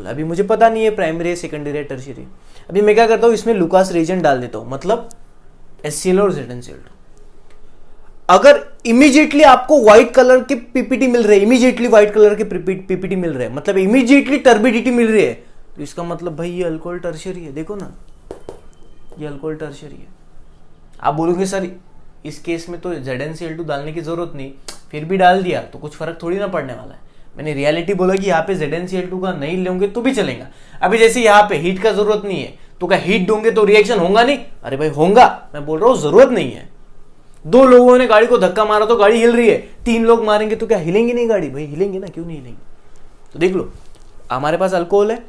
A: अभी मुझे पता नहीं है प्राइमरी है, सेकेंडरी है, टर्शियरी। अभी मैं क्या करता हूं, इसमें लुकास रिएजेंट डाल देता हूं, मतलब HCl और ZnCl2। अगर इमीडिएटली आपको व्हाइट कलर के पीपीटी मिल रहे हैं, मतलब इमीडिएटली टर्बिडिटी मिल रही है, तो इसका मतलब भाई ये अल्कोहल टर्शियरी है। देखो ना, ये अल्कोहल टर्शियरी है। आप बोलोगे सर इस केस में तो ZnCl2 डालने की जरूरत नहीं, फिर भी डाल दिया तो कुछ फर्क थोड़ी ना पड़ने वाला है। मैंने रियलिटी बोला कि यहाँ पे ZnCl2 का नहीं लेंगे तो भी चलेगा। अभी जैसे यहाँ पे हीट का जरूरत नहीं है, तो क्या हीट दोगे तो रिएक्शन होगा नहीं? अरे भाई होगा, मैं बोल रहा हूँ जरूरत नहीं है। दो लोगों ने गाड़ी को धक्का मारा तो गाड़ी हिल रही है, तीन लोग मारेंगे तो क्या हिलेंगी नहीं गाड़ी? भाई हिलेंगे ना, क्यों नहीं हिलेंगे? तो देख लो, हमारे पास अल्कोहल है,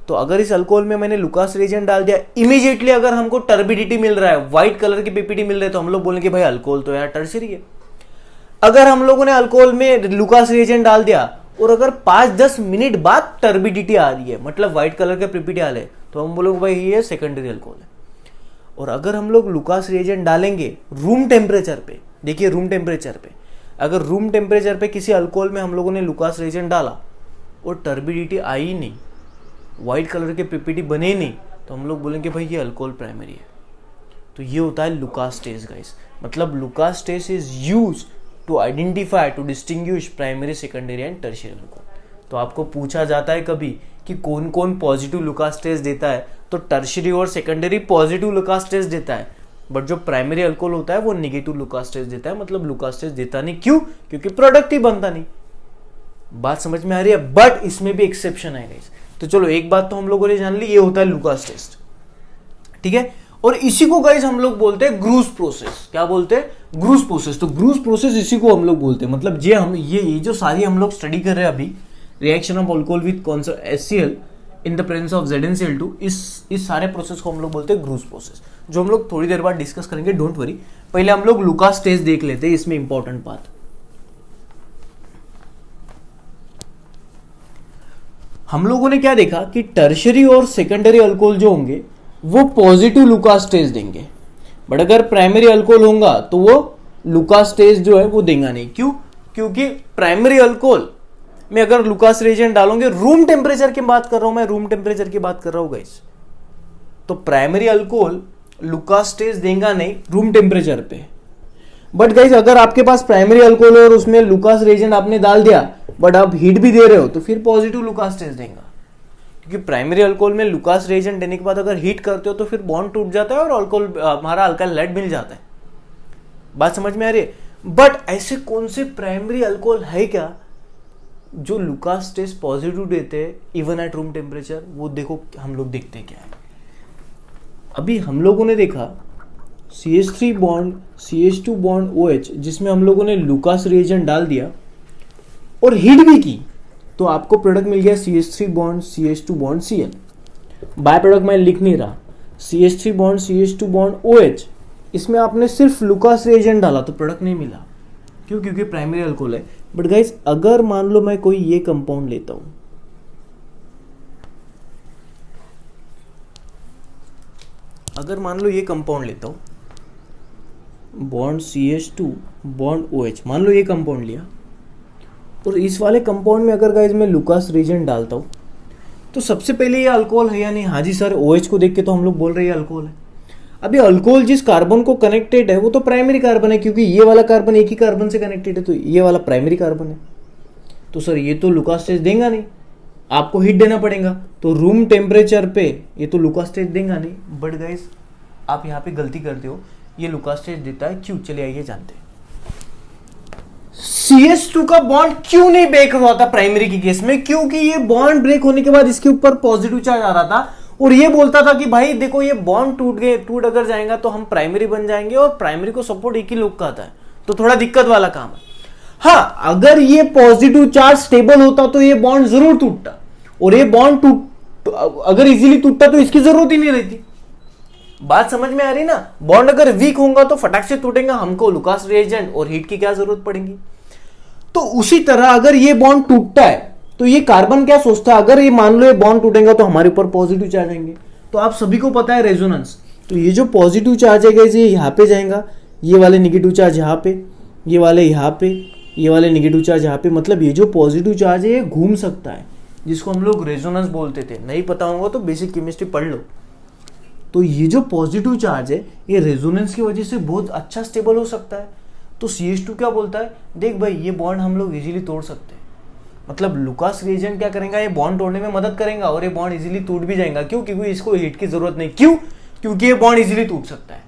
A: तो अगर इस अल्कोहल में मैंने लुकास रिएजेंट डाल दिया, इमीडिएटली अगर हमको टर्बिडिटी मिल रहा है, व्हाइट कलर की पीपीटी मिल रही है, तो हम लोग बोलेंगे भाई अल्कोहल तो यार टर्शियरी है। अगर हम लोगों ने अल्कोहल में लुकास रिएजेंट डाल दिया और अगर 5-10 मिनट बाद टर्बिडिटी आ रही है, मतलब व्हाइट कलर के पीपीटी आ रहे, तो हम बोलोगे भाई ये सेकेंडरी अल्कोहल है। और अगर हम लोग लुकास रिएजेंट डालेंगे रूम टेम्परेचर पे, देखिए रूम टेम्परेचर पे, अगर रूम टेम्परेचर पे किसी अल्कोहल में हम लोगों ने लुकास रिएजेंट डाला और टर्बिडिटी आई नहीं, व्हाइट कलर के पीपीटी बने नहीं, तो हम लोग बोलेंगे भाई ये अल्कोहल प्राइमरी है। तो ये होता है लुकास टेस्ट गाइस, मतलब Lucas test is used to identify, to distinguish primary, secondary and tertiary alcohol. तो आपको पूछा जाता है कभी कि कौन कौन पॉजिटिव लुकास टेस्ट देता है, तो टर्शियरी और सेकेंडरी पॉजिटिव लुकास टेस्ट देता है, बट जो प्राइमरी अल्कोहल होता है वो नेगेटिव लुकास टेस्ट देता है, मतलब लुकास टेस्ट देता नहीं। क्यों? क्योंकि प्रोडक्ट ही बनता नहीं। बात समझ में आ रही है? बट इसमें भी एक्सेप्शन है गाइस। तो चलो एक बात तो हम लोगों ने जान ली, ये होता है लुकास टेस्ट। ठीक है, और इसी को गाइस हम लोग बोलते हैं ग्रूस प्रोसेस। क्या बोलते हैं? Gross process. तो ग्रूस प्रोसेस इसी को हम लोग बोलते हैं, मतलब ये जो सारी हम लोग स्टडी कर रहे हैं अभी, reaction of alcohol with HCl in the presence of ZnCl2, इस सारे प्रोसेस को हम लोग बोलते हैं ग्रूस प्रोसेस, जो हम लोग थोड़ी देर बाद डिस्कस करेंगे, डोंट वरी। पहले हम लोग लुकास टेस्ट देख लेते हैं, इसमें इंपॉर्टेंट बात। हम लोगों ने क्या देखा कि टर्शियरी और सेकेंडरी अल्कोहल जो होंगे वो पॉजिटिव लुकास टेस्ट देंगे, बट अगर प्राइमरी अल्कोहल होगा तो वो लुकास टेस्ट जो है वो देगा नहीं। क्यों? क्योंकि प्राइमरी अल्कोहल में अगर लुकास रिएजेंट डालोगे, रूम टेम्परेचर की बात कर रहा हूं मैं, रूम टेम्परेचर की बात कर रहा हूं गाइस, तो प्राइमरी अल्कोहल लुकास टेस्ट देगा नहीं रूम टेम्परेचर पे। बट गाइज अगर आपके पास प्राइमरी अल्कोहल और उसमें लुकास रिएजेंट आपने डाल दिया बट आप हीट भी दे रहे हो तो फिर पॉजिटिव लुकास टेस्ट देगा, क्योंकि प्राइमरी अल्कोहल में लुकास रिएजेंट देने के बाद अगर हीट करते हो तो फिर बॉन्ड टूट जाता है और अल्कोहल हमारा अल्काइल हैलाइड मिल जाता है। बात समझ में आ रही है? बट ऐसे कौन से प्राइमरी अल्कोहल है क्या जो लुकास टेस्ट पॉजिटिव देते हैं इवन एट रूम टेम्परेचर? वो देखो हम लोग देखते हैं क्या है। अभी हम लोगों ने देखा CH3 bond CH2 bond OH जिसमें हम लोगों ने लुकास रिएजेंट डाल दिया और हीट भी की तो आपको प्रोडक्ट मिल गया CH3 bond CH2 bond Cl। By product मैं लिख नहीं रहा, CH3 bond CH2 bond OH, इसमें आपने सिर्फ लुकास रिएजेंट डाला तो प्रोडक्ट नहीं मिला। क्यों? क्योंकि प्राइमरी अल्कोहल है। बट गाइस अगर मान लो मैं कोई ये कंपाउंड लेता हूं, अगर मान लो ये कंपाउंड लेता हूं बॉन्ड CH2 बॉन्ड OH, मान लो ये कंपाउंड लिया और इस वाले कंपाउंड में अगर गाइस मैं लुकास रिएजेंट डालता हूं तो सबसे पहले ये अल्कोहल है या नहीं? हाँ जी सर, OH को देख के तो हम लोग बोल रहे हैं अल्कोहल है। अभी अल्कोहल जिस कार्बन को कनेक्टेड है वो तो प्राइमरी कार्बन है, क्योंकि ये वाला कार्बन एक ही कार्बन से कनेक्टेड है तो ये वाला प्राइमरी कार्बन है। तो सर ये तो लुकास टेस्ट देगा नहीं, आपको हीट देना पड़ेगा, तो रूम टेम्परेचर पे ये तो लुकास टेस्ट देगा नहीं। बट गाइस आप यहाँ पे गलती करते हो, ये लुकास टेस्ट देता है। क्यों? चलिए आइए जानते हैं। CH2 का बॉन्ड क्यों नहीं ब्रेक हुआ था प्राइमरी की केस में? क्योंकि ये बॉन्ड ब्रेक होने के बाद इसके ऊपर पॉजिटिव चार्ज आ रहा था और ये बोलता था कि भाई देखो ये बॉन्ड टूट अगर जाएगा तो हम प्राइमरी बन जाएंगे और प्राइमरी को सपोर्ट एक ही लोग का आता है, तो थोड़ा दिक्कत वाला काम है। हाँ, अगर ये पॉजिटिव चार्ज स्टेबल होता तो ये बॉन्ड जरूर टूटता, और ये बॉन्ड अगर इजीली टूटता तो इसकी जरूरत ही नहीं रहती। बात समझ में आ रही ना? बॉन्ड अगर वीक होगा तो फटाक से टूटेगा, हमको लुकास रिएजेंट और हीट की क्या जरूरत पड़ेगी। तो उसी तरह अगर ये बॉन्ड टूटता है तो ये कार्बन क्या सोचता है, अगर ये मान लो ये बॉन्ड टूटेगा तो हमारे ऊपर पॉजिटिव चार्ज आएंगे। तो आप सभी को पता है रेजोनेंस, तो ये जो पॉजिटिव चार्ज है ये यहाँ पे जाएगा, ये वाले निगेटिव चार्ज यहाँ पे, ये वाले यहाँ पे, ये वाले निगेटिव चार्ज यहाँ पे। मतलब ये जो पॉजिटिव चार्ज है ये घूम सकता है, जिसको हम लोग रेजोनेंस बोलते थे। नहीं पता होगा तो बेसिक केमिस्ट्री पढ़ लो। तो ये जो पॉजिटिव चार्ज है ये रेजोनेंस की वजह से बहुत अच्छा स्टेबल हो सकता है। तो CH2 क्या बोलता है, देख भाई ये बॉन्ड हम लोग इजीली तोड़ सकते हैं। मतलब लुकास रिएजेंट क्या करेगा, ये बॉन्ड तोड़ने में मदद करेगा और ये बॉन्ड इजीली टूट भी जाएगा। क्यों? क्योंकि इसको हीट की जरूरत नहीं। क्यों? क्योंकि ये बॉन्ड इजीली टूट सकता है,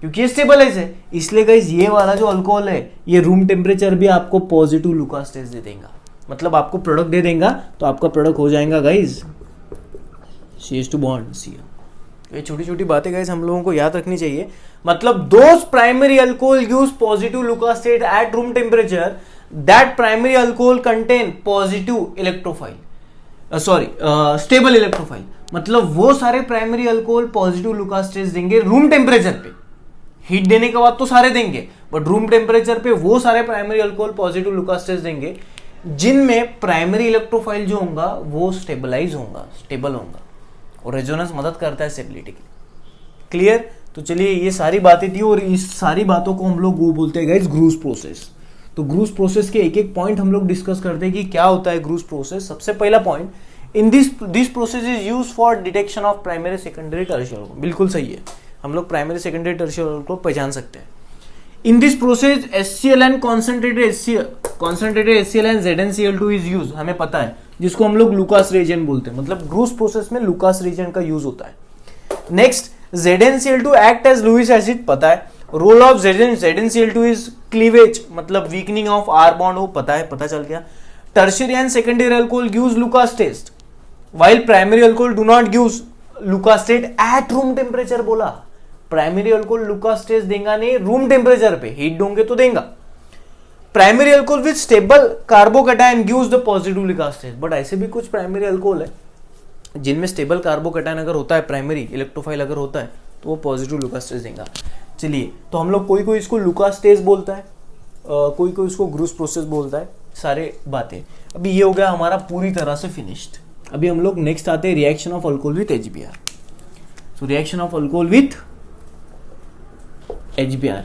A: क्योंकि ये स्टेबलाइज है। इसलिए गाइस ये वाला जो अल्कोहल है ये रूम टेम्परेचर भी आपको पॉजिटिव लुकास टेस्ट दे देगा, मतलब आपको प्रोडक्ट दे देगा। तो आपका प्रोडक्ट हो जाएगा गाइस CH2 बॉन्ड Cl। ये छोटी छोटी बातें गाइस हम लोगों को याद रखनी चाहिए। मतलब those primary alcohol gives positive Lucas test at room temperature, that primary alcohol contain positive electrophile, stable electrophile. मतलब वो सारे primary alcohol positive Lucas test देंगे रूम टेम्परेचर पे। हीट देने के बाद तो सारे देंगे, बट रूम टेम्परेचर पे वो सारे primary alcohol positive Lucas test देंगे जिनमें प्राइमरी इलेक्ट्रोफाइल जो होगा वो स्टेबल होगा और रेजोनेंस मदद करता है स्टेबिलिटी की। क्लियर? तो चलिए ये सारी बातें थी और इस सारी बातों को हम लोग वो बोलते हैं गाइस ग्रूस प्रोसेस। तो ग्रूस प्रोसेस के एक एक पॉइंट हम लोग डिस्कस करते हैं कि क्या होता है ग्रूस प्रोसेस। सबसे पहला point, in this process is used for detection of primary secondary tertiary. बिल्कुल सही है, हम लोग प्राइमरी सेकेंडरी टर्शियरी को पहचान सकते हैं। In this process HCl and concentrated HCl and ZnCl2 is use, हमें पता है, जिसको हम लोग लुकास रिएजेंट बोलते हैं। मतलब ग्रूस प्रोसेस में लुकास रिएजेंट का यूज होता है। Next, ZnCl2 act as Lewis acid, पता है। Role of ZnCl2 is cleavage, मतलब वीकनिंग ऑफ R बॉन्ड, वो पता है, पता चल गया। Tertiary and secondary alcohol gives Lucas test while primary alcohol do not gives Lucas test at room temperature. बोला प्राइमरी अल्कोहल लुकास टेस्ट देगा नहीं, रूम टेम्परेचर पे हीट दोगे तो देगा। Primary alcohol with stable carbocation gives the positive Lucas test. But ऐसे भी कुछ प्राइमरी अल्कोहल है जिनमें स्टेबल कार्बोकैटायन अगर होता है, प्राइमरी इलेक्ट्रोफाइल अगर होता है, तो वो पॉजिटिव लुकास टेस्ट देगा। चलिए, तो हम लोग कोई इसको लुकास टेस्ट बोलता है, कोई इसको ग्रूस प्रोसेस बोलता है, सारे बातें। अभी ये हो गया हमारा पूरी तरह से फिनिश्ड। अभी हम लोग नेक्स्ट आते हैं reaction of alcohol with HBr। तो reaction of alcohol with HBr,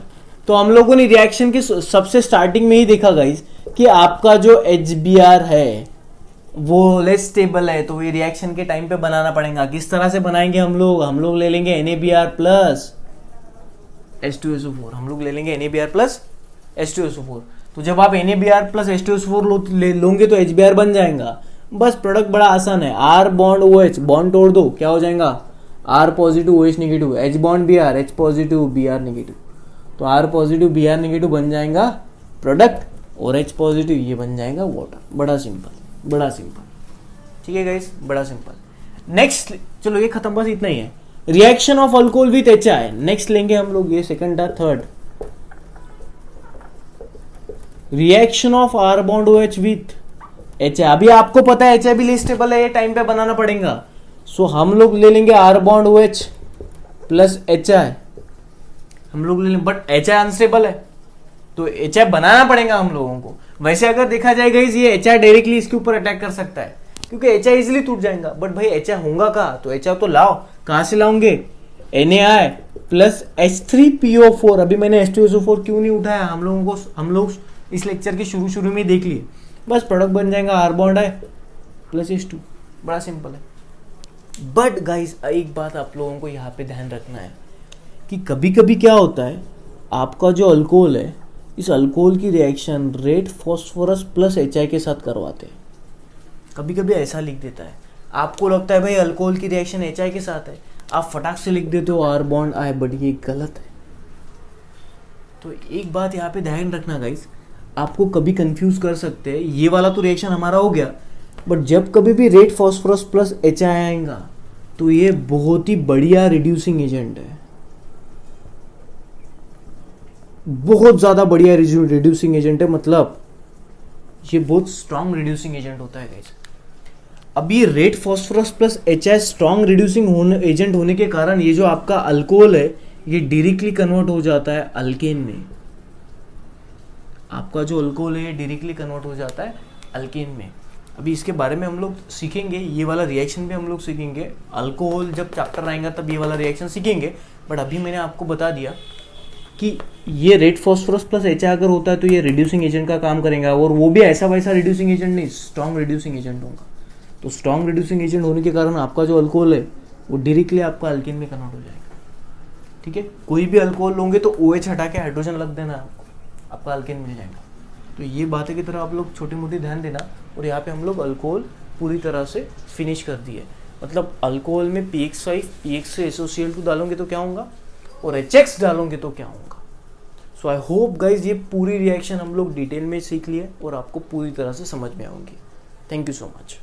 A: तो हम लोगों ने रिएक्शन के सबसे स्टार्टिंग में ही देखा गाइस कि आपका जो HBr है वो लेस स्टेबल है, तो ये रिएक्शन के टाइम पे बनाना पड़ेगा। किस तरह से बनाएंगे हम लोग ले लेंगे NaBr प्लस H2SO4, हम लोग ले लेंगे NaBr प्लस H2SO4। तो जब आप NaBr प्लस H2SO4 लोगे तो HBr बन जाएगा। बस प्रोडक्ट बड़ा आसान है, R बॉन्ड OH, बॉन्ड तोड़ दो, क्या हो जाएगा, R positive OH negative, H bond Br, H positive Br negative, तो R पॉजिटिव Br नेगेटिव बन जाएगा प्रोडक्ट, और H पॉजिटिव ये बन जाएगा वाटर। बड़ा सिंपल, बड़ा सिंपल, ठीक है गाइस, बड़ा सिंपल। नेक्स्ट, चलो ये खत्म, बस इतना ही है। Reaction of alcohol with HI, next लेंगे हम लोग ये सेकंड और third. Reaction of R bond OH with HI, अभी आपको पता है HI भी लेस स्टेबल है, ये टाइम पे बनाना पड़ेगा। सो हम लोग ले लेंगे R bond OH plus HI, हम लोग ले लेंगे, बट HI अनस्टेबल है तो HI बनाना पड़ेगा हम लोगों को। वैसे अगर देखा जाएगा ये HI डायरेक्टली इसके ऊपर अटैक कर सकता है क्योंकि HI इजिली टूट जाएगा, बट भाई HI होगा कहाँ, तो HI तो लाओ, कहां से लाओगे, NaI प्लस H3PO4। अभी मैंने H2SO4 क्यों नहीं उठाया, हम लोग इस लेक्चर के शुरू में देख लिए। बस प्रोडक्ट बन जाएगा R bond I plus H2, बड़ा सिंपल है। बट गाइस एक बात आप लोगों को यहाँ पे ध्यान रखना है कि कभी कभी क्या होता है, आपका जो अल्कोहल है, इस अल्कोहल की reaction red phosphorus plus HI के साथ करवाते हैं। कभी कभी ऐसा लिख देता है, आपको लगता है भाई अल्कोहल की रिएक्शन HI के साथ है, आप फटाक से लिख देते हो R बॉन्ड I, बट ये गलत है। तो एक बात यहाँ पे ध्यान रखना गाइस, आपको कभी कंफ्यूज कर सकते हैं। ये वाला तो रिएक्शन हमारा हो गया, बट जब कभी भी रेड फॉस्फोरस प्लस HI आएगा तो ये बहुत ही बढ़िया रिड्यूसिंग एजेंट है, बहुत ज्यादा बढ़िया रिड्यूसिंग एजेंट है, मतलब ये बहुत स्ट्रॉन्ग रिड्यूसिंग एजेंट होता है गाइस। अभी red phosphorus plus HI strong reducing agent होने के कारण ये जो आपका अल्कोहल है ये डायरेक्टली कन्वर्ट हो जाता है अल्केन में। आपका जो अल्कोहल है डायरेक्टली कन्वर्ट हो जाता है अल्केन में। अभी इसके बारे में हम लोग सीखेंगे, ये वाला रिएक्शन भी हम लोग सीखेंगे। अल्कोहल जब चैप्टर आएगा तब ये वाला रिएक्शन सीखेंगे, बट अभी मैंने आपको बता दिया कि ये रेड फॉस्फोरस प्लस HI अगर होता है तो ये रिड्यूसिंग एजेंट का काम करेगा, और वो भी ऐसा वैसा रिड्यूसिंग एजेंट नहीं, स्ट्रॉन्ग रिड्यूसिंग एजेंट होगा। तो स्ट्रॉन्ग रिड्यूसिंग एजेंट होने के कारण आपका जो अल्कोहल है वो डायरेक्टली आपका अल्केन में कन्वर्ट हो जाएगा। ठीक है, कोई भी अल्कोहल लोगे तो OH हटा के हाइड्रोजन लग देना, आपका अल्केन मिल जाएगा। तो ये बातें की तरह आप लोग छोटी मोटी ध्यान देना। और यहाँ पे हम लोग अल्कोहल पूरी तरह से फिनिश कर दिए, मतलब अल्कोहल में PX5 PX से SOCl2 डालोगे तो क्या होगा, और HX डालोगे तो क्या होगा। सो आई होप गाइज ये पूरी रिएक्शन हम लोग डिटेल में सीख लिए और आपको पूरी तरह से समझ में आएंगी। Thank you so much.